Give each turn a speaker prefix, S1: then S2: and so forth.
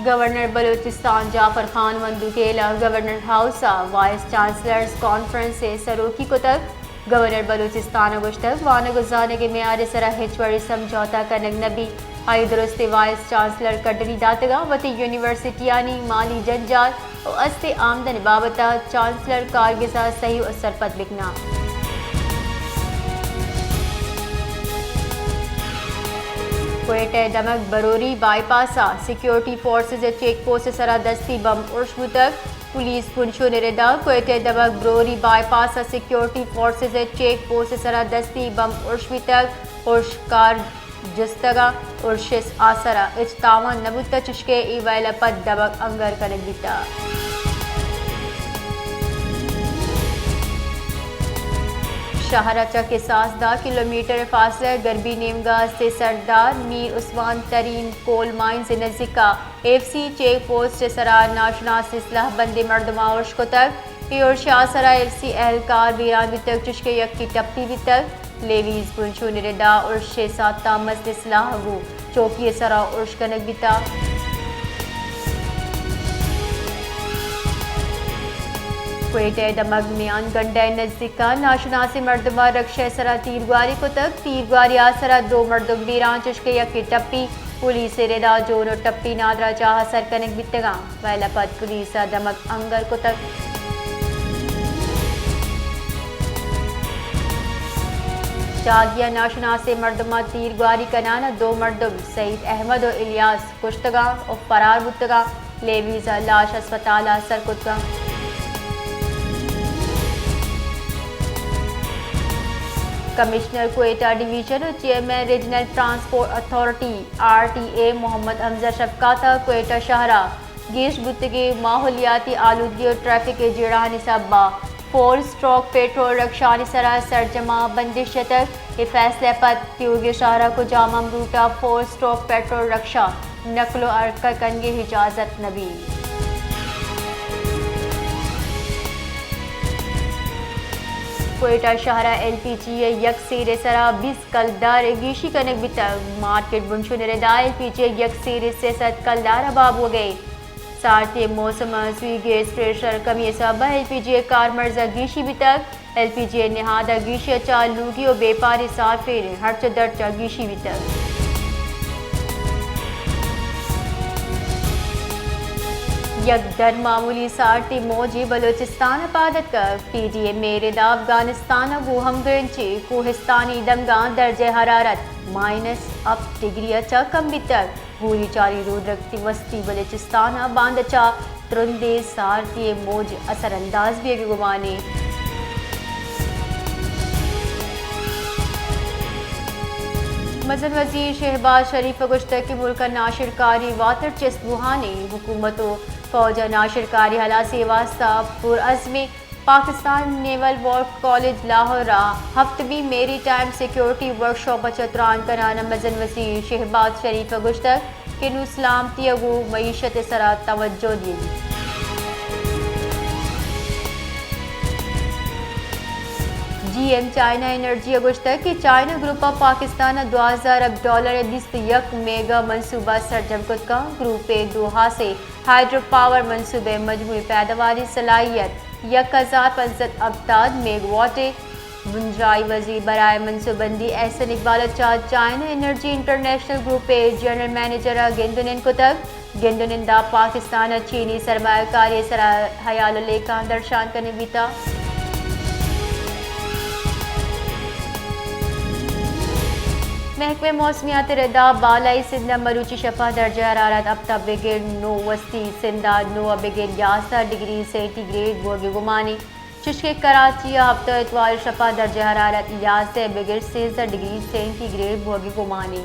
S1: governor Balochistan Jafar Khan Mandokhel governor house vice chancellors conference से सरोकी को तक गवर्नर बलूचिस्तान गुश्तक वान गुजारने के मेयार सरा हिचवरी समझौता कनक नबी आई दुरुस्त वाइस चांसलर कटरी दातगा वती यूनिवर्सिटियानी माली जंजाल और अस्ते आमदन बाबत चांसलर कारगिजा सही और सरपत बिकना क्वेटा दमक बरोरी बाईपासा सिक्योरिटी फोर्सेज चेक पोस्ट सरा दस्ती बम उर्शबु तक पुलिस पुंशो निरेदा क्वेटा दमक बरोरी बाईपासा सिक्योरिटी फोर्सेज चेक पोस्ट सरा दस्ती बम उर्शबु तक उर्शकार जस्तगा उर्शिस आसरा इजतावा नबुत चुशके इवैल पद दमक अंगर कनगिता शहराचा के 10 किलोमीटर फासला गरबी नेमगा से सरदार मीर उस्मान तरीन कोल माइंस नजिका एफसी चेक पोस्ट सरा नाशना सिलसिला बंदे मर्दमा उर्श को तक और शाहसरा एफसी एहलकार वीरान तक चुशके यक की टप्पी भी तक लेवीज पुंशो निरेदा उर्श साता मसला वो चौकी सरा उर्श कनक बिता क्वेटा दमक मियान गंडा नजदीका नाशना से मर्दमा रक्षा सरा तीरगुआरी को तक तीरगुआरी आसरा 2 मर्दम बीरान चुशके यकी टप्पी पुलिस रेदा जोन और टप्पी नादरा चाह सर कनक बितगा वैला पद पुलिस दमक अंगर को तक जागिया नाशना से मर्दमा तीरगुआरी कनाना 2 मर्दम सईद अहमद और इलियास कुश्तगा और फरार बुतगा लेवीजा लाश अस्पताल सर कुतगा कमिश्नर क्वेटा डिवीजन और chairman regional transport authority RTA Mohammad Hamza शफकाता क्वेटा शहरा गेश बुतगे माहौलियाती आलूदगी और ट्रैफिक के जेड़ानी सबा 4 स्ट्रोक पेट्रोल रक्षानी सरा सरजमा बंदिश तक ये फैसले पर क्योंकि शहरा को जामा रूटा 4 स्ट्रोक पेट्रोल रक्षा नकलो अरका कनगे इजाजत नबी क्वेटा शहरा LPG यक सीरे सरा 20 कलदार गीशी कनक बितर मार्केट बुंशो निरेदा LPG यक सीरे से 7 कलदार अबाब हो गए साथ ही मौसम सुई गैस प्रेशर कमी सब LPG कार मर्जा गीशी बितक LPG निहादा गीशी चा लूगी और बेपारी साफिर हर चदर चा गीशी बितक यकदर मामूली सारती मौजी बलूचिस्तान पादत कर PDA मेरेदा अफगानिस्तान वो हम गंचे कोहिस्तानी दमगा दर्जे हरारत -, डिग्री अच्छा कम बितर भूरी चारी रोद रखती वस्ती बलूचिस्तान बांदचा तुरंदे सारती मौज असरअंदाज भी गुमाने मजन वजीर शहबाज शरीफ गुश्तक मुल्क नाशिरकारी वातर चस्बुहानी हुकूमत फौज नाशिरकारी हला से वास्ता पुरअज़्म Pakistan naval war college Lahore हफ्तवी मेरी टाइम सिक्योरिटी वर्कशॉप चतरान कराना मजन वजीर शहबाज शरीफ गुश्तक के सलामती अगू मईशत सरा तवज्जो दी GM चाइना एनर्जी अगुश्तक कि चाइना ग्रुप ऑफ पाकिस्तान $2000 अरब दिस्त यक मेगा मनसूबा सरजम कुत का ग्रुप दोहा से हाइड्रो पावर मनसूबे मजमूई पैदावारी सलाहियत 1050 अब्ताद मेगावाटे बुंजाई वजीर बराए मनसूबंदी Ahsan Iqbal China energy international group general manager गेंदुनिन को तक गेंदुनिंदा पाकिस्तान चीनी सरमायाकारी सरा हयाल लेका दर्शान करने बीता महकमे मौसमियात रदा बालाई सिंधा मरूची शफा दर्जा हरारत अब तब बिगिर 9 वस्ती सिंधा 9 बिगिर 11 डिग्री सेंटीग्रेड बोगे गुमानी चुशके कराची हफ्ता इतवार शफा दर्जा हरारत 11 बिगिर 13 डिग्री सेंटीग्रेड बोगे गुमानी